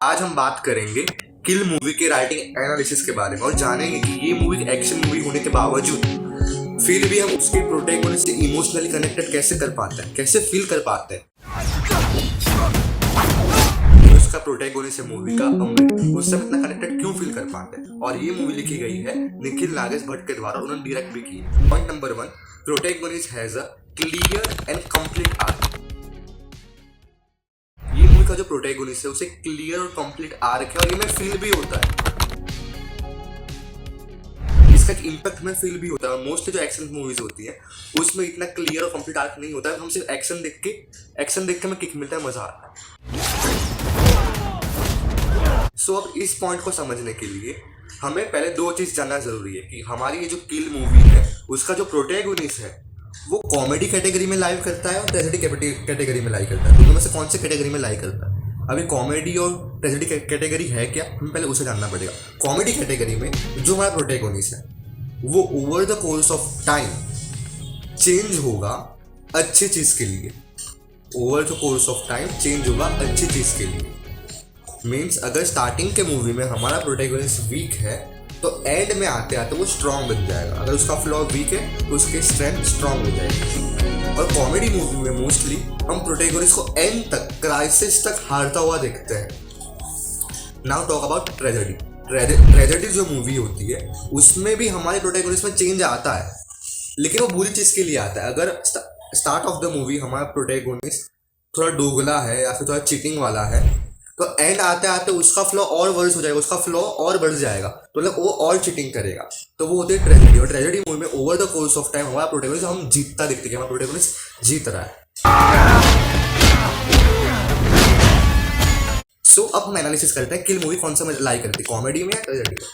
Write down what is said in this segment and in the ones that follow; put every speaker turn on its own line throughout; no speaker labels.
आज हम बात करेंगे किल मूवी के राइटिंग एनालिसिस के बारे में और जानेंगे कि ये मूवी एक एक्शन मूवी होने के बावजूद फिर भी हम उसके प्रोटैगनिस्ट से इमोशनली कनेक्टेड कैसे कर पाते हैं, कैसे फील कर पाते हैं। उसका प्रोटैगनिस्ट है मूवी का अमृत, उससे हम इतना कनेक्टेड क्यों फील कर पाते हैं। और ये मूवी लिखी गई है निखिल नागेश भट्ट के द्वारा, उन्होंने डायरेक्ट भी की है। Point number 1, protagonist has a clear and complete arc. ये मूवी का जो प्रोटैगनिस्ट है उसे क्लियर और कंप्लीट आर्क है और ये में फील भी होता है, इसका एक इम्पैक्ट में फील भी होता है। मोस्टली जो एक्शन मूवीज होती है उसमें इतना क्लियर और कंप्लीट आर्क नहीं होता है, हम सिर्फ एक्शन देख के हमें किक मिलता है, मजा आता है। सो अब इस पॉइंट को समझने के लिए हमें पहले दो चीज जानना जरूरी है कि हमारी ये जो किल मूवी है उसका जो प्रोटैगनिस्ट है वो कॉमेडी कैटेगरी में लाइव करता है और ट्रेजेडी कैटेगरी में लाइव करता है। दोनों में से कौन से कैटेगरी में लाइव करता है। अभी कॉमेडी और ट्रेजेडी कैटेगरी है क्या, हमें पहले उसे जानना पड़ेगा। कॉमेडी कैटेगरी में जो हमारा प्रोटैगनिस्ट है वो over the course of time change होगा अच्छी चीज के लिए। Over the course of time change होगा अच्छी चीज के लिए। मीन्स अगर स्टार्टिंग के मूवी में हमारा प्रोटैगनिस्ट वीक है तो एंड में आते आते वो स्ट्रांग बन जाएगा। अगर उसका फ्लॉ वीक है तो उसकी स्ट्रेंथ स्ट्रांग हो जाएगी। और कॉमेडी मूवी में मोस्टली हम प्रोटैगनिस्ट को एंड तक, क्राइसिस तक हारता हुआ देखते हैं। Now talk about tragedy. Tragedy जो मूवी होती है उसमें भी हमारे प्रोटैगनिस्ट में चेंज आता है, लेकिन वो बुरी चीज के लिए आता है। अगर स्टार्ट ऑफ द मूवी हमारा प्रोटैगनिस्ट थोड़ा दोगला है या फिर थोड़ा चीटिंग वाला है तो एंड आते आते उसका फ्लो और वर्स हो जाएगा, उसका फ्लो और बढ़ जाएगा, तो मतलब वो और चीटिंग करेगा, तो वो होती है ट्रेजेडी। और ट्रेजेडी मूवी में over the course of time हमारा प्रोटैगनिस्ट हम जीतता दिखते हैं, हमारा प्रोटैगनिस्ट जीत रहा है। सो अब हम एनालिसिस करते हैं किल मूवी कौन सा लाइक करती है, कॉमेडी में या ट्रेजेडी में।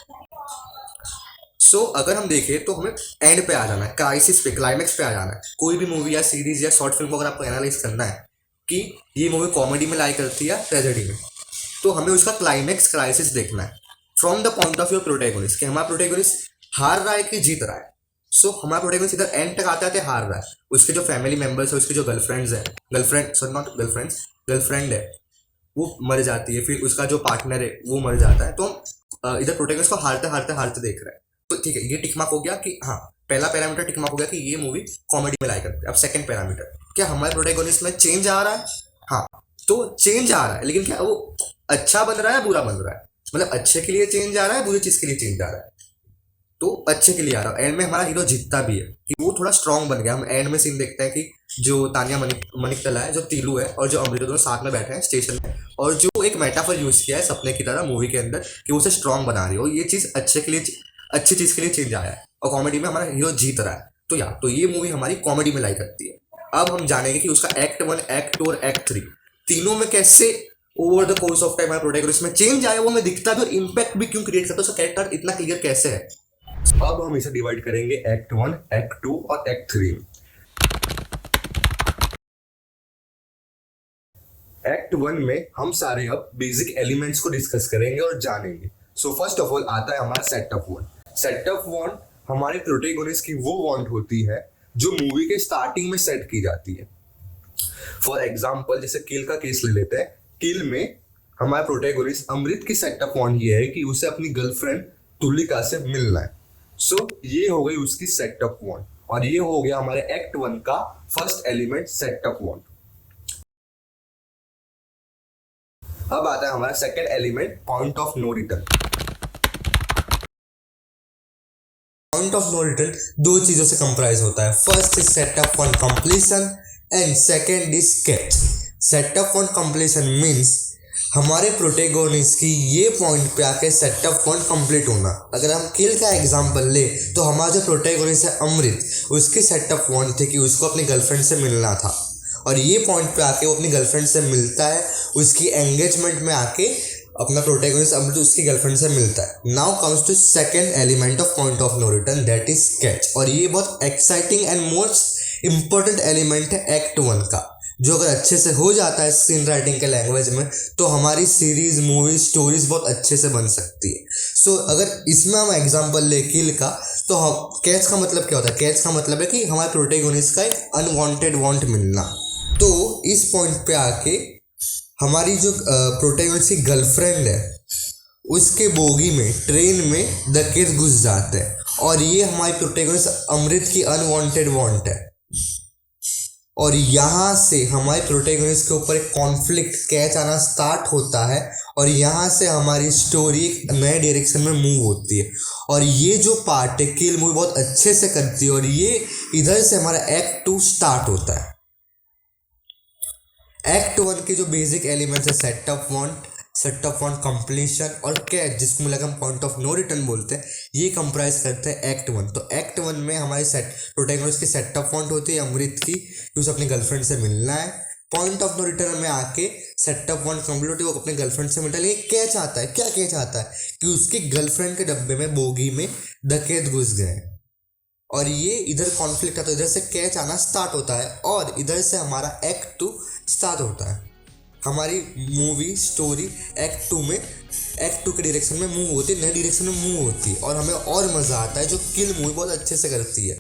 सो अगर हम देखें तो हमें एंड पे आ जाना है, क्राइसिस पे, क्लाइमेक्स पे आ जाना है। कोई भी मूवी या सीरीज या शॉर्ट फिल्म को अगर आपको एनालाइज करना है कि ये मूवी कॉमेडी में लाइक करती है या ट्रेजेडी में, तो हमें उसका क्लाइमेक्स क्राइसिस देखना है from the point of view protagonist कि हमारा प्रोटैगनिस्ट हार रहा है कि जीत रहा है। सो हमारा प्रोटैगनिस्ट इधर एंड तक आते आते हार रहा है, उसके जो फैमिली मेंबर्स है, उसके जो गर्लफ्रेंड है वो मर जाती है, फिर उसका जो पार्टनर है वो मर जाता है, तो हम इधर प्रोटैगनिस्ट को हारते देख रहे हैं। तो ठीक है, ये टिक मार्क हो गया कि हाँ, पहला पैरामीटर टिक मार्क हो गया कि ये मूवी कॉमेडी में लाइक करते हैं। अब सेकंड पैरामीटर, क्या हमारे प्रोटैगनिस्ट में चेंज आ रहा है। हाँ, तो चेंज आ रहा है, लेकिन क्या वो अच्छा बन रहा है बुरा बन रहा है, मतलब अच्छे के लिए चेंज आ रहा है, बुरी चीज के लिए चेंज आ रहा है। तो अच्छे के लिए आ रहा है, एंड में हमारा हीरो जीतता भी है कि वो थोड़ा स्ट्रांग बन गया। हम एंड में सीन देखते हैं कि जो तानिया मनिकतला है, जो तीलू है और जो अमृत दोनों साथ में बैठे हैं स्टेशन में, और जो एक मेटाफर यूज किया है सपने की तरह मूवी के अंदर कि वो उसे स्ट्रांग बना रही है, और ये चीज अच्छी चीज के लिए चेंज आया है और कॉमेडी में हमारा हीरो जीत रहा है। तो ये मूवी हमारी कॉमेडी में लाइक करती है। अब हम जानेंगे कि उसका एक्ट 1, एक्ट 2 और एक्ट 3 तीनों में कैसे over the course of time हमारे प्रोटैगनिस्ट में चेंज आया, वो हमें दिखता है, और इम्पैक्ट भी क्यों क्रिएट करता है, उसका कैरेक्टर इतना क्लियर कैसे है। अब हम इसे डिवाइड करेंगे एक्ट 1, एक्ट 2 और एक्ट 3 में। एक्ट 1 में हम सारे अब बेसिक एलिमेंट्स को डिस्कस करेंगे और जानेंगे। सो फर्स्ट ऑफ ऑल आता है हमारा सेटअप 1। सेटअप 1 हमारे प्रोटैगनिस्ट की वो वांट होती है जो मूवी के स्टार्टिंग में सेट की जाती है। फॉर एग्जाम्पल जैसे किल का केस ले लेते हैं। किल में हमारा प्रोटैगनिस्ट अमृत की सेटअप वांट ये है कि उसे अपनी गर्लफ्रेंड तुलिका से मिलना है। सो ये हो गई उसकी सेटअप वांट, और ये हो गया हमारे एक्ट 1 का फर्स्ट एलिमेंट, सेटअप वांट। अब आता है हमारा second element, point of no return. Point of no return दो चीजों से कंप्राइज होता है। First is setup on completion and second is sketch. Setup on completion means हमारे प्रोटैगनिस्ट की ये पॉइंट पे आके सेटअप ऑन कंप्लीट होना। अगर हम किल का एग्जांपल ले तो हमारा जो प्रोटैगनिस्ट है अमृत, उसकी सेटअप ऑन थे कि उसको अपनी गर्लफ्रेंड से मिलना था, और ये पॉइंट पे आके वो अपनी गर्लफ्रेंड से मिलता है। उसकी एंगेजमेंट में आके अपना प्रोटैगनिस्ट अमृत उसकी गर्लफ्रेंड से मिलता है। Now comes to second element of point of no return, that is sketch. और ये बहुत exciting and most important element है एक्ट 1 का, जो अगर अच्छे से हो जाता है स्क्रीन राइटिंग के लैंग्वेज में तो हमारी सीरीज, मूवी, स्टोरीज बहुत अच्छे से बन सकती है। सो अगर इसमें हम एग्जांपल ले किल का, तो कैच का मतलब क्या होता है। कैच का मतलब है कि हमारे प्रोटैगनिस्ट का एक अनवांटेड वांट मिलना। तो इस पॉइंट पे आके हमारी जो प्रोटैगनिस्ट की गर्लफ्रेंड है उसके बोगी में ट्रेन में डकैत घुस जाते हैं, और ये हमारी प्रोटैगनिस्ट अमृत की अनवांटेड वांट है। और यहाँ से हमारे प्रोटैगनिस्ट के ऊपर एक कॉन्फ्लिक्ट कैच आना स्टार्ट होता है, और यहाँ से हमारी स्टोरी एक नए डायरेक्शन में मूव होती है। और ये जो पार्ट है किल मूवी बहुत अच्छे से करती है, और ये इधर से हमारा एक्ट 2 स्टार्ट होता है। एक्ट 1 के जो बेसिक एलिमेंट्स है सेटअप वन कंप्लीशन और कैच, जिसको मतलब हम पॉइंट ऑफ नो रिटर्न बोलते हैं, ये कंप्राइज करते हैं एक्ट 1। तो एक्ट 1 में हमारी प्रोटैगनिस्ट की सेटअप पॉइंट होती है अमृत की, कि उसे अपनी गर्लफ्रेंड से मिलना है। पॉइंट ऑफ नो रिटर्न में आके सेटअप वन कंप्लीट होती है, वो अपने गर्लफ्रेंड से मिलता है। लेकिन कैच आता है, क्या कैच आता है कि उसकी गर्लफ्रेंड के डब्बे में बोगी में डकैत घुस गए, और ये इधर कॉन्फ्लिक्ट आता है, इधर से कैच आना स्टार्ट होता है, और इधर से हमारा एक्ट 2 स्टार्ट होता है। हमारी मूवी स्टोरी एक्ट 2 के डायरेक्शन में मूव होती है, नए डायरेक्शन में मूव होती है, और हमें और मज़ा आता है, जो किल मूवी बहुत अच्छे से करती है।